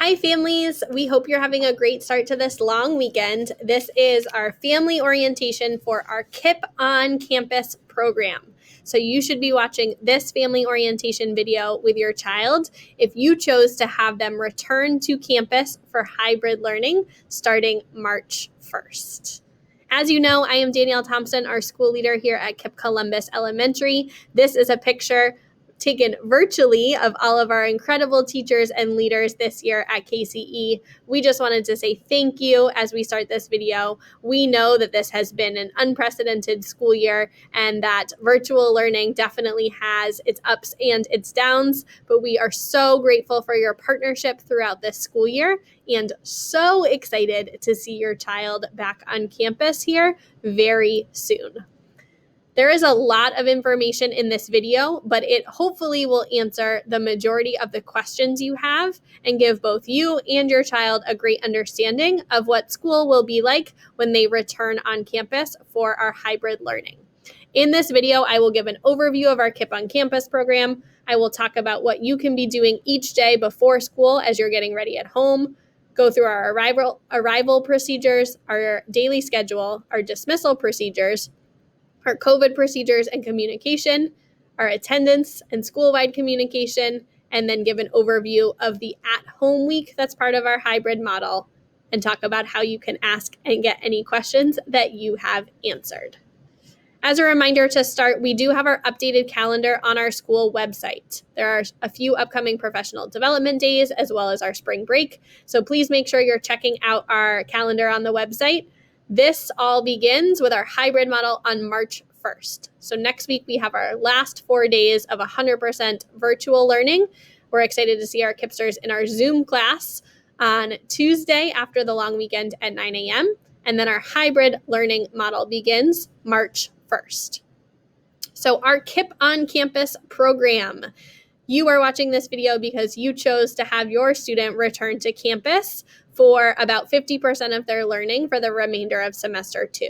Hi, families. We hope you're having a great start to this long weekend. This is our family orientation for our KIPP on Campus program. So you should be watching this family orientation video with your child if you chose to have them return to campus for hybrid learning starting March 1st. As you know, I am Danielle Thompson, our school leader here at KIPP Columbus Elementary. This is a picture taken virtually of all of our incredible teachers and leaders this year at KCE. We just wanted to say thank you as we start this video. We know that this has been an unprecedented school year and that virtual learning definitely has its ups and its downs, but we are so grateful for your partnership throughout this school year and so excited to see your child back on campus here very soon. There is a lot of information in this video, but it hopefully will answer the majority of the questions you have and give both you and your child a great understanding of what school will be like when they return on campus for our hybrid learning. In this video, I will give an overview of our KIPP on Campus program. I will talk about what you can be doing each day before school as you're getting ready at home, go through our arrival procedures, our daily schedule, our dismissal procedures, our COVID procedures and communication, our attendance and school-wide communication, and then give an overview of the at-home week that's part of our hybrid model, and talk about how you can ask and get any questions that you have answered. As a reminder to start, we do have our updated calendar on our school website. There are a few upcoming professional development days as well as our spring break, so please make sure you're checking out our calendar on the website. This all begins with our hybrid model on March 1st. So next week, we have our last 4 days of 100% virtual learning. We're excited to see our KIPPsters in our Zoom class on Tuesday after the long weekend at 9 a.m. And then our hybrid learning model begins March 1st. So our KIPP on Campus program. You are watching this video because you chose to have your student return to campus for about 50% of their learning for the remainder of semester 2.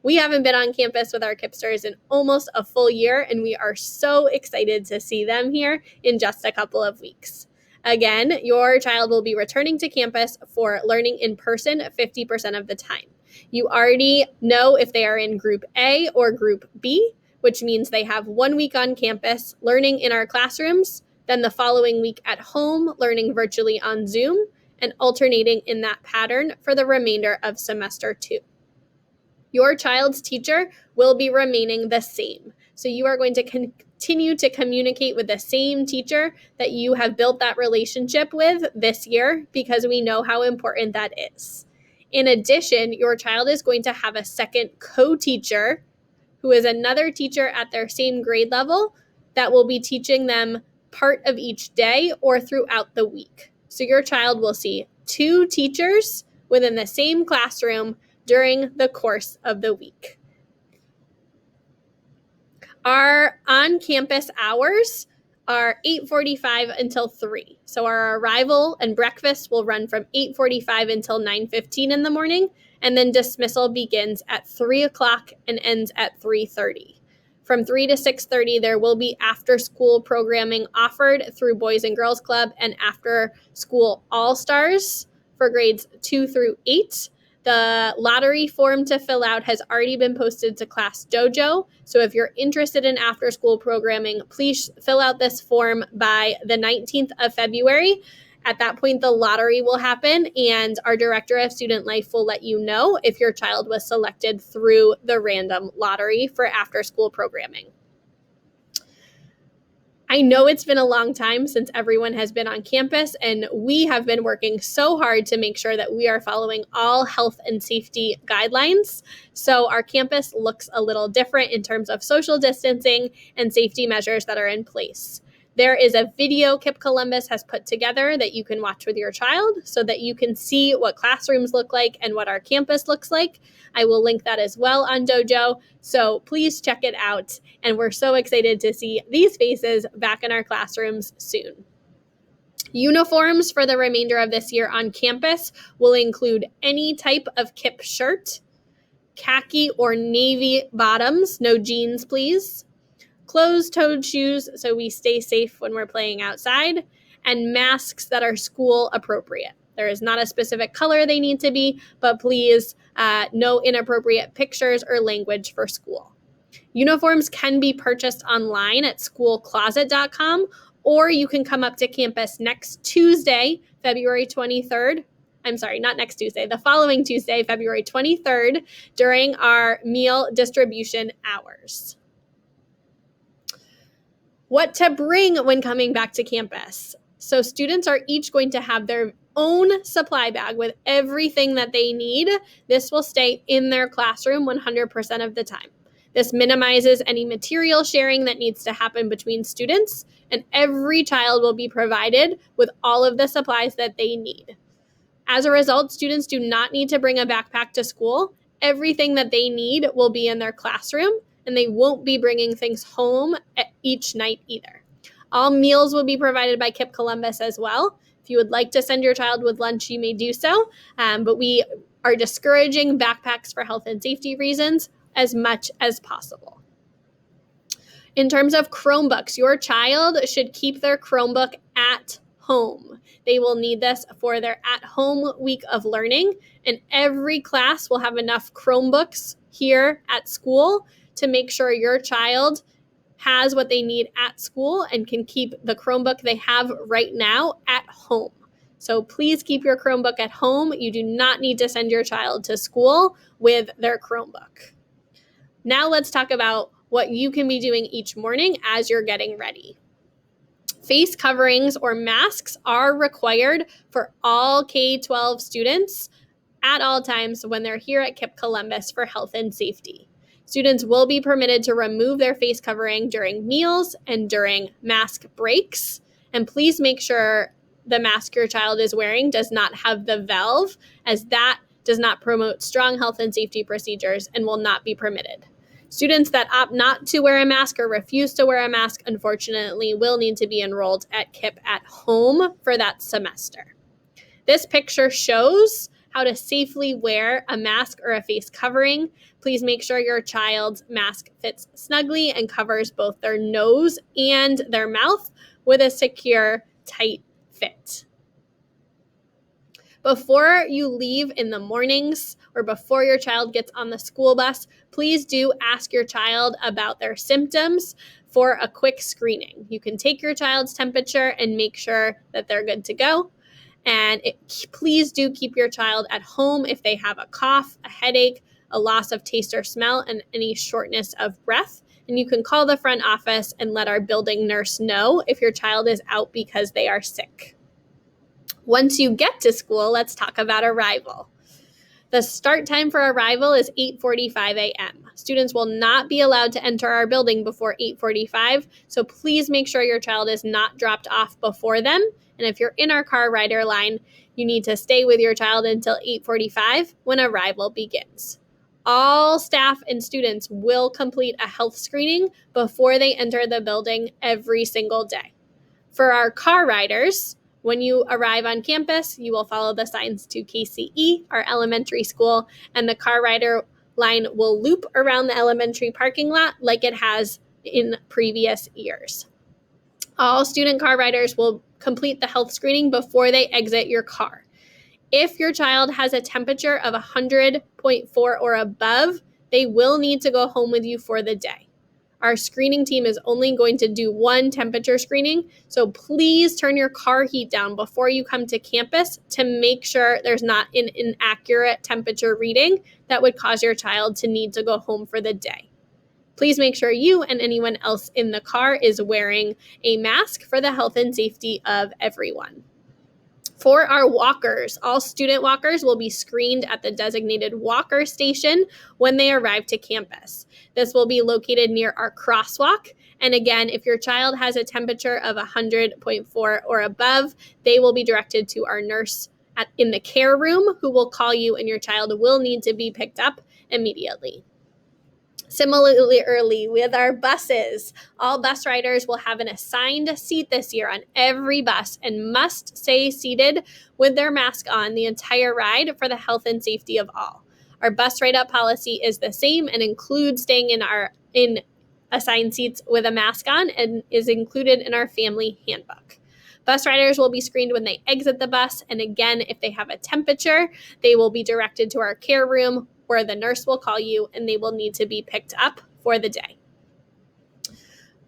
We haven't been on campus with our KIPPsters in almost a full year, and we are so excited to see them here in just a couple of weeks. Again, your child will be returning to campus for learning in person 50% of the time. You already know if they are in Group A or Group B, which means they have 1 week on campus learning in our classrooms, then the following week at home learning virtually on Zoom, and alternating in that pattern for the remainder of semester 2. Your child's teacher will be remaining the same. So you are going to continue to communicate with the same teacher that you have built that relationship with this year because we know how important that is. In addition, your child is going to have a second co-teacher who is another teacher at their same grade level that will be teaching them part of each day or throughout the week. So your child will see 2 teachers within the same classroom during the course of the week. Our on-campus hours are 8:45 until 3. So our arrival and breakfast will run from 8:45 until 9:15 in the morning, and then dismissal begins at 3 o'clock and ends at 3:30. From 3 to 6:30, there will be after-school programming offered through Boys and Girls Club and after-school All-Stars for grades 2 through 8. The lottery form to fill out has already been posted to Class Dojo. So if you're interested in after-school programming, please fill out this form by the 19th of February. At that point, the lottery will happen, and our Director of Student Life will let you know if your child was selected through the random lottery for after-school programming. I know it's been a long time since everyone has been on campus, and we have been working so hard to make sure that we are following all health and safety guidelines. So our campus looks a little different in terms of social distancing and safety measures that are in place. There is a video KIPP Columbus has put together that you can watch with your child so that you can see what classrooms look like and what our campus looks like. I will link that as well on Dojo, so please check it out. And we're so excited to see these faces back in our classrooms soon. Uniforms for the remainder of this year on campus will include any type of KIPP shirt, khaki or navy bottoms, no jeans please, closed-toed shoes so we stay safe when we're playing outside, and masks that are school appropriate. There is not a specific color they need to be, but please no inappropriate pictures or language for school. Uniforms can be purchased online at schoolcloset.com, or you can come up to campus next Tuesday, February 23rd. I'm sorry, not next Tuesday, the following Tuesday, February 23rd, during our meal distribution hours. What to bring when coming back to campus. So students are each going to have their own supply bag with everything that they need. This will stay in their classroom 100% of the time. This minimizes any material sharing that needs to happen between students, and every child will be provided with all of the supplies that they need. As a result, students do not need to bring a backpack to school. Everything that they need will be in their classroom, and they won't be bringing things home each night either. All meals will be provided by KIPP Columbus as well. If you would like to send your child with lunch, you may do so, but we are discouraging backpacks for health and safety reasons as much as possible. In terms of Chromebooks, your child should keep their Chromebook at home. They will need this for their at-home week of learning, and every class will have enough Chromebooks here at school to make sure your child has what they need at school and can keep the Chromebook they have right now at home. So please keep your Chromebook at home. You do not need to send your child to school with their Chromebook. Now let's talk about what you can be doing each morning as you're getting ready. Face coverings or masks are required for all K-12 students at all times when they're here at KIPP Columbus for health and safety. Students will be permitted to remove their face covering during meals and during mask breaks. And please make sure the mask your child is wearing does not have the valve, as that does not promote strong health and safety procedures and will not be permitted. Students that opt not to wear a mask or refuse to wear a mask, unfortunately, will need to be enrolled at KIPP at home for that semester. This picture shows how to safely wear a mask or a face covering. Please make sure your child's mask fits snugly and covers both their nose and their mouth with a secure, tight fit. Before you leave in the mornings or before your child gets on the school bus, please do ask your child about their symptoms for a quick screening. You can take your child's temperature and make sure that they're good to go. And please do keep your child at home if they have a cough, a headache, a loss of taste or smell, and any shortness of breath. And you can call the front office and let our building nurse know if your child is out because they are sick. Once you get to school, let's talk about arrival. The start time for arrival is 8:45 a.m. Students will not be allowed to enter our building before 8:45, so please make sure your child is not dropped off before them. And if you're in our car rider line, you need to stay with your child until 8:45 when arrival begins. All staff and students will complete a health screening before they enter the building every single day. For our car riders, when you arrive on campus, you will follow the signs to KCE, our elementary school, and the car rider line will loop around the elementary parking lot like it has in previous years. All student car riders will complete the health screening before they exit your car. If your child has a temperature of 100.4 or above, they will need to go home with you for the day. Our screening team is only going to do one temperature screening, so please turn your car heat down before you come to campus to make sure there's not an inaccurate temperature reading that would cause your child to need to go home for the day. Please make sure you and anyone else in the car is wearing a mask for the health and safety of everyone. For our walkers, all student walkers will be screened at the designated walker station when they arrive to campus. This will be located near our crosswalk. And again, if your child has a temperature of 100.4 or above, they will be directed to our nurse in the care room, who will call you, and your child will need to be picked up immediately. Similarly, early with our buses, all bus riders will have an assigned seat this year on every bus and must stay seated with their mask on the entire ride for the health and safety of all. Our bus ride-up policy is the same and includes staying in assigned seats with a mask on and is included in our family handbook. Bus riders will be screened when they exit the bus, and again, if they have a temperature, they will be directed to our care room where the nurse will call you and they will need to be picked up for the day.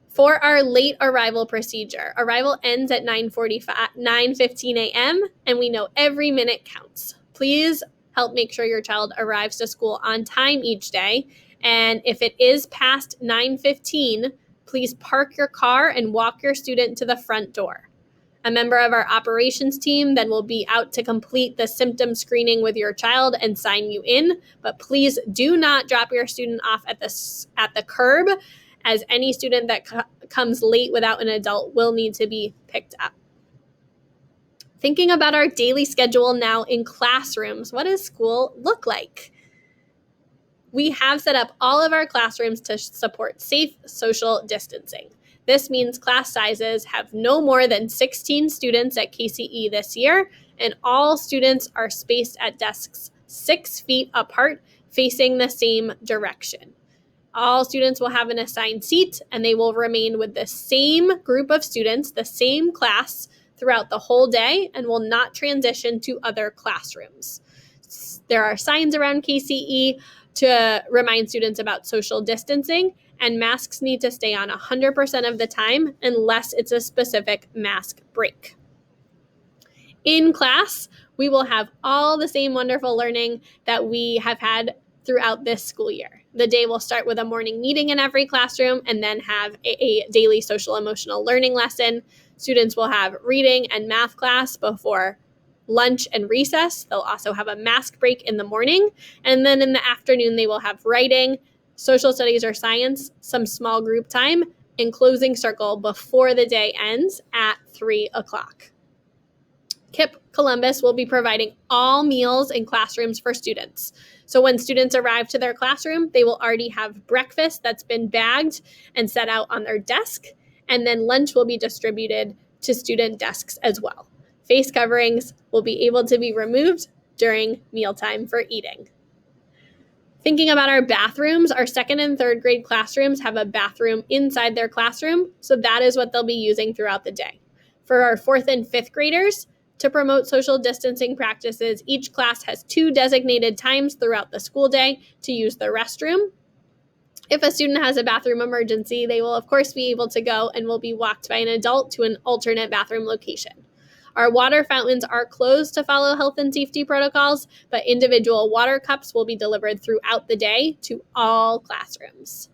For our late arrival procedure, arrival ends at 9:15 a.m., and we know every minute counts. Please help make sure your child arrives to school on time each day, and if it is past 9:15, please park your car and walk your student to the front door. A member of our operations team then will be out to complete the symptom screening with your child and sign you in, but please do not drop your student off at the curb, as any student that comes late without an adult will need to be picked up. Thinking about our daily schedule now in classrooms, what does school look like? We have set up all of our classrooms to support safe social distancing. This means class sizes have no more than 16 students at KCE this year, and all students are spaced at desks 6 feet apart, facing the same direction. All students will have an assigned seat, and they will remain with the same group of students, the same class, throughout the whole day, and will not transition to other classrooms. There are signs around KCE to remind students about social distancing, and masks need to stay on 100% of the time unless it's a specific mask break. In class, we will have all the same wonderful learning that we have had throughout this school year. The day will start with a morning meeting in every classroom and then have a daily social emotional learning lesson. Students will have reading and math class before lunch and recess. They'll also have a mask break in the morning. And then in the afternoon, they will have writing, social studies or science, some small group time, and closing circle before the day ends at 3 o'clock. KIPP Columbus will be providing all meals in classrooms for students. So when students arrive to their classroom, they will already have breakfast that's been bagged and set out on their desk, and then lunch will be distributed to student desks as well. Face coverings will be able to be removed during mealtime for eating. Thinking about our bathrooms, our second and third grade classrooms have a bathroom inside their classroom, so that is what they'll be using throughout the day. For our fourth and fifth graders, to promote social distancing practices, each class has 2 designated times throughout the school day to use the restroom. If a student has a bathroom emergency, they will of course be able to go and will be walked by an adult to an alternate bathroom location. Our water fountains are closed to follow health and safety protocols, but individual water cups will be delivered throughout the day to all classrooms.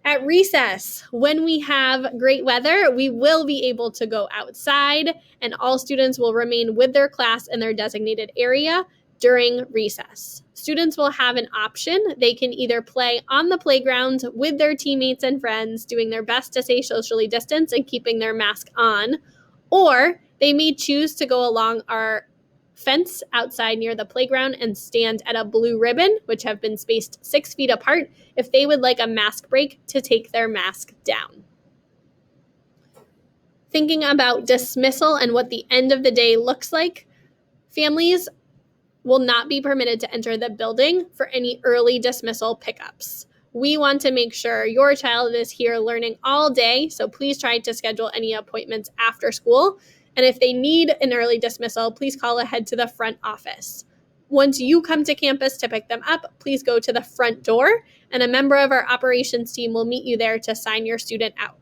At recess, when we have great weather, we will be able to go outside, and all students will remain with their class in their designated area during recess. Students will have an option. They can either play on the playground with their teammates and friends, doing their best to stay socially distanced and keeping their mask on, or they may choose to go along our fence outside near the playground and stand at a blue ribbon, which have been spaced 6 feet apart, if they would like a mask break to take their mask down. Thinking about dismissal and what the end of the day looks like, families will not be permitted to enter the building for any early dismissal pickups. We want to make sure your child is here learning all day, so please try to schedule any appointments after school. And if they need an early dismissal, please call ahead to the front office. Once you come to campus to pick them up, please go to the front door, and a member of our operations team will meet you there to sign your student out.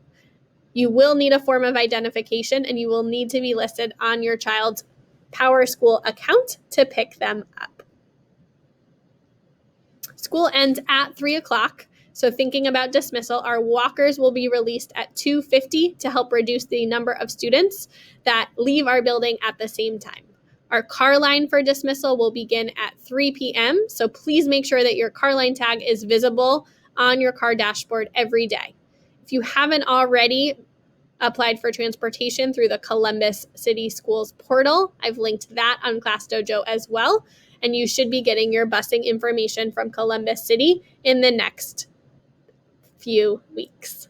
You will need a form of identification, and you will need to be listed on your child's Power School account to pick them up. School ends at 3 o'clock. So thinking about dismissal, our walkers will be released at 2:50 to help reduce the number of students that leave our building at the same time. Our car line for dismissal will begin at 3 p.m. So please make sure that your car line tag is visible on your car dashboard every day. If you haven't already applied for transportation through the Columbus City Schools portal, I've linked that on Class Dojo as well. And you should be getting your busing information from Columbus City in the next few weeks.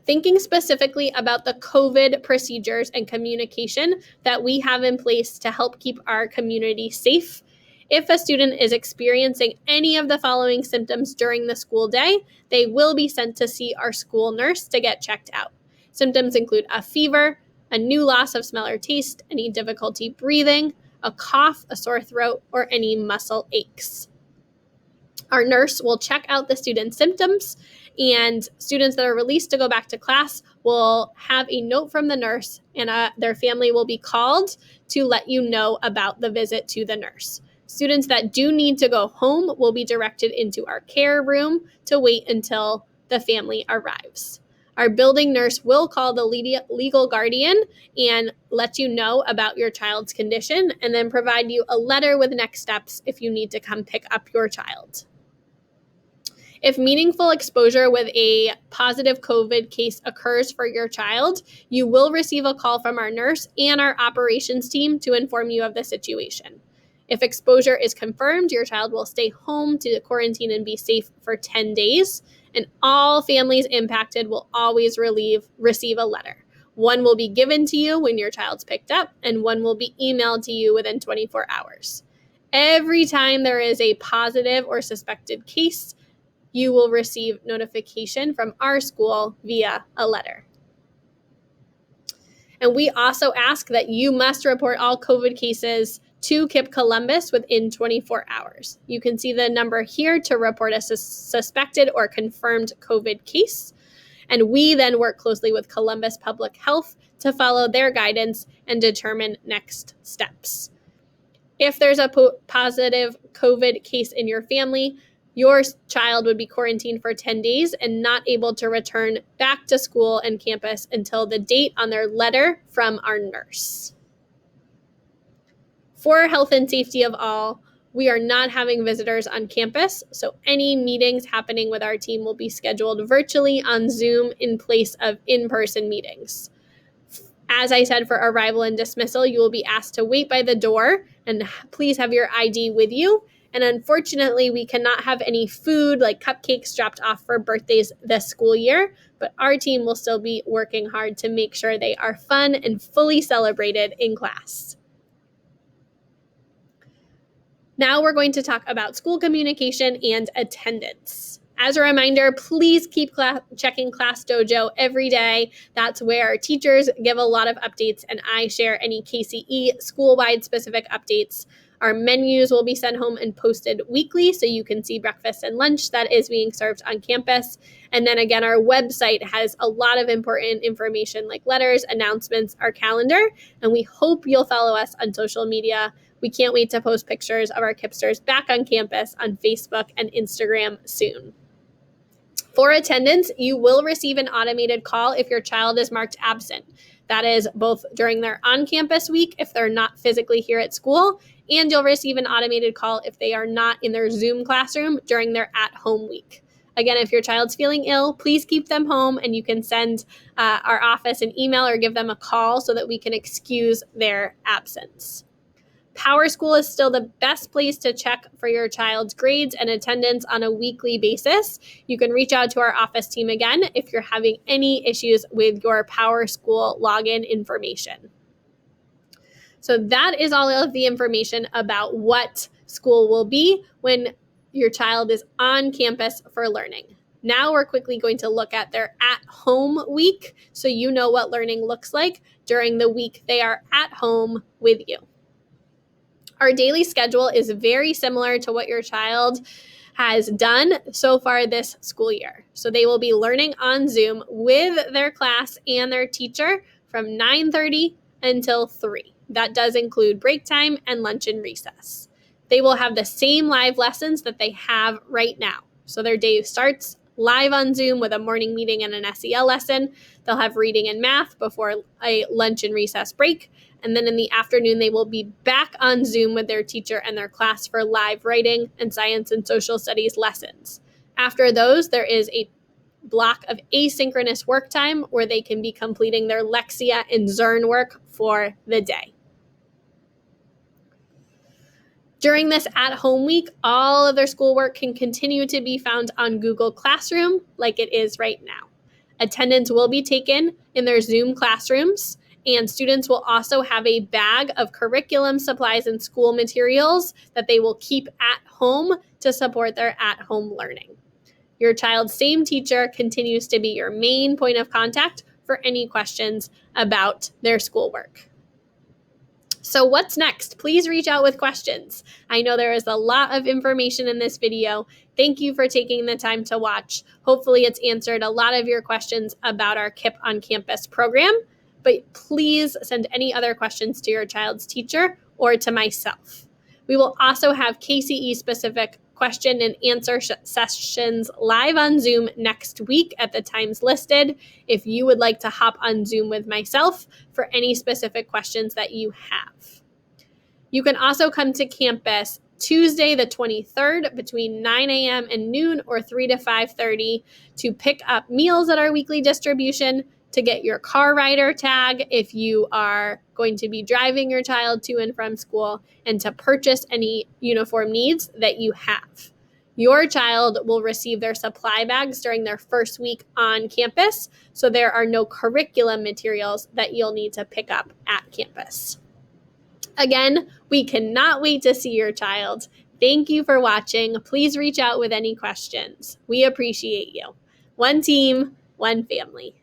Thinking specifically about the COVID procedures and communication that we have in place to help keep our community safe. If a student is experiencing any of the following symptoms during the school day, they will be sent to see our school nurse to get checked out. Symptoms include a fever, a new loss of smell or taste, any difficulty breathing, a cough, a sore throat, or any muscle aches. Our nurse will check out the student's symptoms, and students that are released to go back to class will have a note from the nurse, and their family will be called to let you know about the visit to the nurse. Students that do need to go home will be directed into our care room to wait until the family arrives. Our building nurse will call the legal guardian and let you know about your child's condition, and then provide you a letter with next steps if you need to come pick up your child. If meaningful exposure with a positive COVID case occurs for your child, you will receive a call from our nurse and our operations team to inform you of the situation. If exposure is confirmed, your child will stay home to quarantine and be safe for 10 days, and all families impacted will always receive a letter. One will be given to you when your child's picked up, and one will be emailed to you within 24 hours. Every time there is a positive or suspected case, you will receive notification from our school via a letter. And we also ask that you must report all COVID cases to KIPP Columbus within 24 hours. You can see the number here to report a suspected or confirmed COVID case. And we then work closely with Columbus Public Health to follow their guidance and determine next steps. If there's a positive COVID case in your family, your child would be quarantined for 10 days and not able to return back to school and campus until the date on their letter from our nurse. For health and safety of all, we are not having visitors on campus, so any meetings happening with our team will be scheduled virtually on Zoom in place of in-person meetings. As I said, for arrival and dismissal, you will be asked to wait by the door and please have your ID with you. And unfortunately, we cannot have any food like cupcakes dropped off for birthdays this school year, but our team will still be working hard to make sure they are fun and fully celebrated in class. Now we're going to talk about school communication and attendance. As a reminder, please keep checking Class Dojo every day. That's where teachers give a lot of updates, and I share any KCE school-wide specific updates. Our menus will be sent home and posted weekly, so you can see breakfast and lunch that is being served on campus. And then again, our website has a lot of important information like letters, announcements, our calendar, and we hope you'll follow us on social media. We can't wait to post pictures of our KIPPsters back on campus on Facebook and Instagram soon. For attendance, you will receive an automated call if your child is marked absent. That is both during their on-campus week if they're not physically here at school, and you'll receive an automated call if they are not in their Zoom classroom during their at-home week. Again, if your child's feeling ill, please keep them home, and you can send our office an email or give them a call so that we can excuse their absence. PowerSchool is still the best place to check for your child's grades and attendance on a weekly basis. You can reach out to our office team again if you're having any issues with your PowerSchool login information. So that is all of the information about what school will be when your child is on campus for learning. Now we're quickly going to look at their at-home week so you know what learning looks like during the week they are at home with you. Our daily schedule is very similar to what your child has done so far this school year. So they will be learning on Zoom with their class and their teacher from 9:30 until 3. That does include break time and lunch and recess. They will have the same live lessons that they have right now. So their day starts live on Zoom with a morning meeting and an SEL lesson. They'll have reading and math before a lunch and recess break. And then in the afternoon, they will be back on Zoom with their teacher and their class for live writing and science and social studies lessons. After those, there is a block of asynchronous work time where they can be completing their Lexia and Zern work for the day. During this at-home week, all of their schoolwork can continue to be found on Google Classroom like it is right now. Attendance will be taken in their Zoom classrooms, and students will also have a bag of curriculum supplies and school materials that they will keep at home to support their at-home learning. Your child's same teacher continues to be your main point of contact for any questions about their schoolwork. So what's next? Please reach out with questions. I know there is a lot of information in this video. Thank you for taking the time to watch. Hopefully it's answered a lot of your questions about our KIPP on Campus program, but please send any other questions to your child's teacher or to myself. We will also have KCE specific question and answer sessions live on Zoom next week at the times listed if you would like to hop on Zoom with myself for any specific questions that you have. You can also come to campus Tuesday the 23rd between 9 a.m. and noon or 3 to 5:30 to pick up meals at our weekly distribution, to get your car rider tag if you are going to be driving your child to and from school, and to purchase any uniform needs that you have. Your child will receive their supply bags during their first week on campus, so there are no curriculum materials that you'll need to pick up at campus. Again, we cannot wait to see your child. Thank you for watching. Please reach out with any questions. We appreciate you. One team, one family.